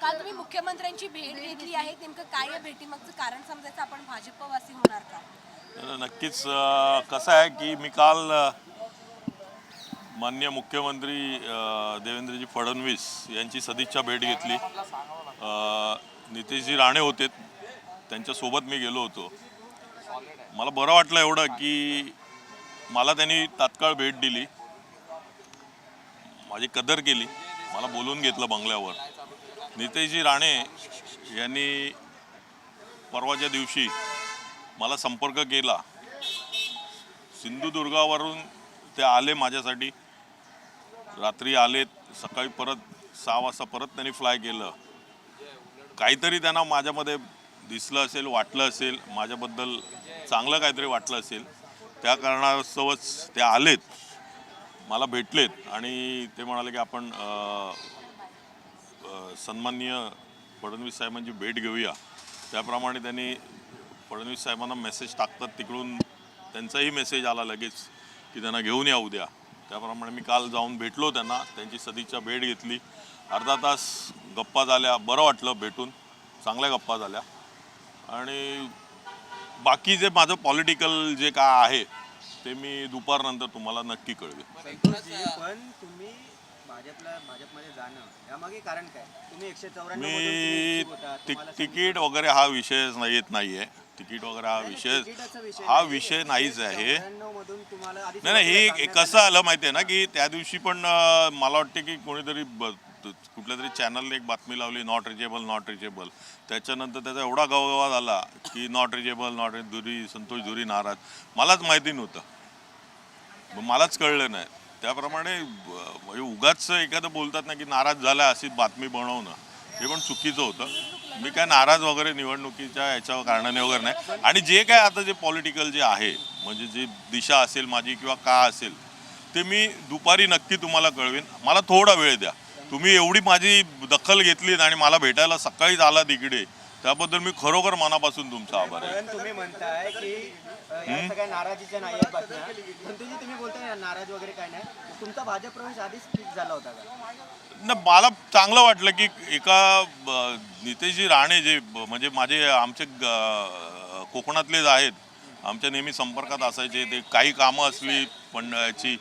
काल तुम्ही मुख्यमंत्र्यांची भेट घेतली आहे, नेमकं काय या भेटीमागचं कारण समजायचं आपण भाजपवासी होणार का? नक्कीच कसं आहे की मी काल माननीय मुख्यमंत्री देवेंद्रजी फडणवीस यांची सदिच्छा भेट घेतली. नितेशजी राणे होते, त्यांच्यासोबत मी गेलो होतो. मला बरं वाटलं एवढं की मला त्यांनी तात्काळ भेट दिली, माझी कदर केली, मला बोलून घेतलं बंगल्यावर. नितेशजी राणे यांनी परवाच्या दिवशी मला संपर्क केला. सिंधुदुर्गावरून ते आले माझ्यासाठी, रात्री आलेत, सकाळी परत 6 वाजता परत त्यांनी फ्लाय केलं. काहीतरी त्यांना माझ्यामध्ये दिसलं असेल, वाटलं असेल, माझ्याबद्दल चांगलं काहीतरी वाटलं असेल, त्या कारणास्तवच ते आलेत, मला भेटलेत आणि ते म्हणाले की आपण सन्माननीय फडणवीस साहेबांची भेट घेऊया. त्याप्रमाणे त्यांनी फडणवीस साहेबांना मेसेज टाकतात तिकडून त्यांचाही मेसेज आला लगेच की त्यांना घेऊन या उद्या. त्याप्रमाणे मी काल जाऊन भेटलो त्यांना, त्यांची सदिच्छा भेट घेतली. अर्धा तास गप्पा झाल्या, बरं वाटलं भेटून, चांगल्या गप्पा झाल्या. आणि बाकी जे माझं पॉलिटिकल जे काय आहे ते मी दुपारनंतर तुम्हाला नक्की कळवेन. पण तुम्ही भाजपमध्ये जाणं यामागे कारण काय? तुम्ही 194 मी तिकीट वगैरे हा विषय येत नाहीये. तिकीट वगैरे हा विषय नाहीच आहे. नाही, हे कसं आलं माहिती आहे ना की त्या दिवशी पण मला वाटते की कोणीतरी कुठल्या तरी चॅनलने एक बातमी लावली, नॉट रिचेबल. त्याच्यानंतर त्याचा एवढा गवगवा झाला की नॉट रिचेबल धुरी, संतोष धुरी नाराज. मलाच माहिती नव्हतं, मलाच कळलं नाही. त्याप्रमाणे म्हणजे उगाच एखादं बोलतात ना की नाराज झाला अशी बातमी बनवणं हे पण चुकीचं होतं. मी काय नाराज वगैरे निवडणुकीच्या याच्या कारणाने वगैरे नाही. आणि जे काय आता जे पॉलिटिकल जे आहे, म्हणजे जी दिशा असेल माझी किंवा का असेल, ते मी दुपारी नक्की तुम्हाला कळवेन. मला थोडा वेळ द्या. तुम्ही एवढी माझी दखल घेतलीत आणि मला भेटायला सकाळीच आलात इकडे, त्याबद्दल मी खरोखर मनापासून तुमचा आभार आहे. तुम्ही म्हणताय की या सगळ्या नाराजीच्या नाही आहेत बातम्या, पण तुम्ही बोलताय नाराज वगैरे काय नाही. तुमचा भाजप प्रवेश आधीच फिक्स झाला होता का? ना, मला चांगलं वाटलं की एका नितेशजी राणे जे म्हणजे माझे आमचे कोकणातलेच आहेत, आमच्या नेहमी संपर्कात असायचे. ते काही कामं असली पण याची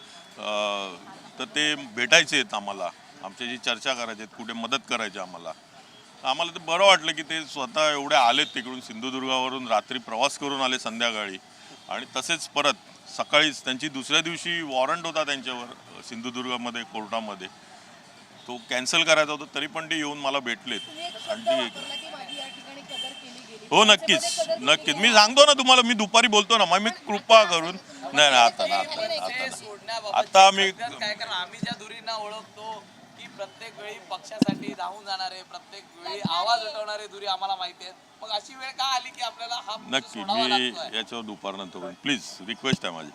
तर ते भेटायचे आहेत आम्हाला, आमच्याशी चर्चा करायचे, कुठे मदत करायची आम्हाला. ते बरं वाटलं की ते स्वतः एवढे आलेत तिकडून, सिंधुदुर्गावरून रात्री प्रवास करून आले संध्याकाळी. आणि तसेच परत सकाळीच त्यांची दुसऱ्या दिवशी वॉरंट होता त्यांच्यावर सिंधुदुर्गामध्ये कोर्टामध्ये, तो कॅन्सल करायचा होता, तरी पण ते येऊन मला भेटलेत. आणि हो, नक्कीच. मी सांगतो ना तुम्हाला, मी दुपारी बोलतो ना, मग मी कृपा करून नाही आता मी आम्ही ज्या धुरींना ओळखतो की प्रत्येक वेळी पक्षासाठी धावून जाणारे, प्रत्येक वेळी आवाज उठवणारे धुरी आम्हाला माहिती आहेत. मग अशी वेळ का आली की आपल्याला हा नक्की मी याच्यावर दुपारनंतर प्लीज रिक्वेस्ट आहे माझी.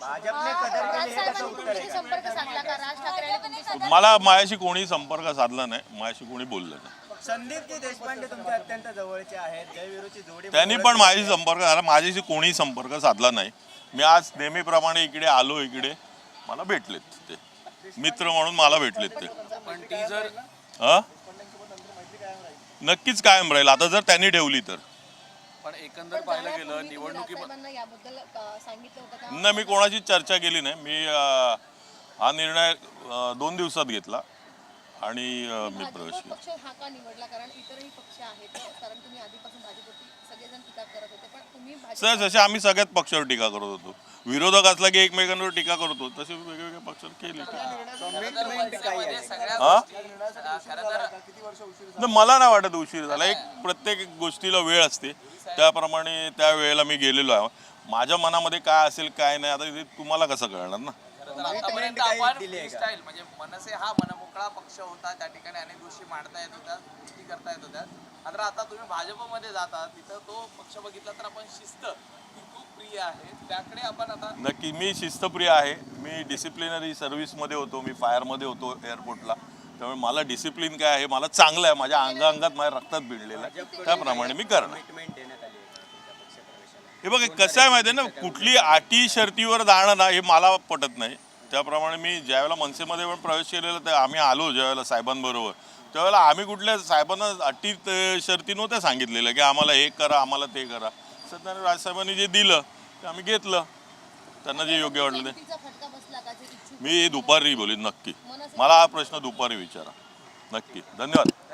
मला माझ्याशी कोणी संपर्क साधला नाही, माझ्याशी कोणी बोललं नाही. संदीपजी देशपांडे तुमचे अत्यंत जवळचे आहेत, जयवीरूची जोडी. त्यांनी पण माझ्याशी संपर्क झाला, माझ्याशी कोणी संपर्क साधला नाही. मी आज नेहमीप्रमाणे इकडे आलो, इकडे मला भेटलेत ते मित्र म्हणून मला भेटलेत ते. पण ती जर नक्कीच कायम राहील आता जर त्यांनी ठेवली तर. पण एकंदर पाहायला गेलं निवडणुकी नाही, मी कोणाची चर्चा केली नाही. मी हा निर्णय 2 दिवसात घेतला आणि मी प्रवेश केला. जसे आम्ही सगळ्याच पक्षावर टीका करत होतो, विरोधक असला की एकमेकांवर टीका करतो, तसे वेगवेगळ्या पक्षावर केली. मला नाही वाटत उशीर झाला. एक प्रत्येक गोष्टीला वेळ असते, त्याप्रमाणे त्या वेळेला मी गेलेलो आहे. माझ्या मनामध्ये काय असेल काय नाही आता ते तुम्हाला कसं कळणार ना. आतापर्यंत आपण फ्रीस्टाईल म्हणजे मनसे हा मनमोकळा पक्ष होता, त्या ठिकाणी अनेक गोष्टी मांडता येत होत्या, गोष्टी करता येत होत्या. मात्र आता तुम्ही भाजपमध्ये जाता, तिथं तो पक्ष बघितला तर आपण शिस्त ही खूप प्रिय आहे, त्याकडे आपण आता. नक्की मी शिस्तप्रिय आहे. मी डिसिप्लिनरी सर्व्हिसमध्ये होतो, मी फायरमध्ये होतो एअरपोर्टला. त्यामुळे मला डिसिप्लिन काय आहे, मला चांगलं आहे, माझ्या अंगात माझ्या रक्तात भिडलेलं आहे, त्याप्रमाणे मी करणार. हे बघ कसं आहे माहिती आहे ना, कुठली अटी शर्तीवर जाणं ना हे मला पटत नाही. त्याप्रमाणे मी ज्यावेळेला मनसेमध्ये पण प्रवेश केलेला, तर आम्ही आलो ज्यावेळेला साहेबांबरोबर, त्यावेळेला आम्ही कुठल्या साहेबांना अटी शर्ती नव्हत्या सांगितलेल्या की आम्हाला हे करा आम्हाला ते करा. सत्याने राजसाहेबांनी जे दिलं ते आम्ही घेतलं, त्यांना जे योग्य वाटलं ते. तिचा फटका बसला का जे इच्छुक मी दुपारी बोलीन नक्की. मला हा प्रश्न दुपारी विचारा नक्की. धन्यवाद.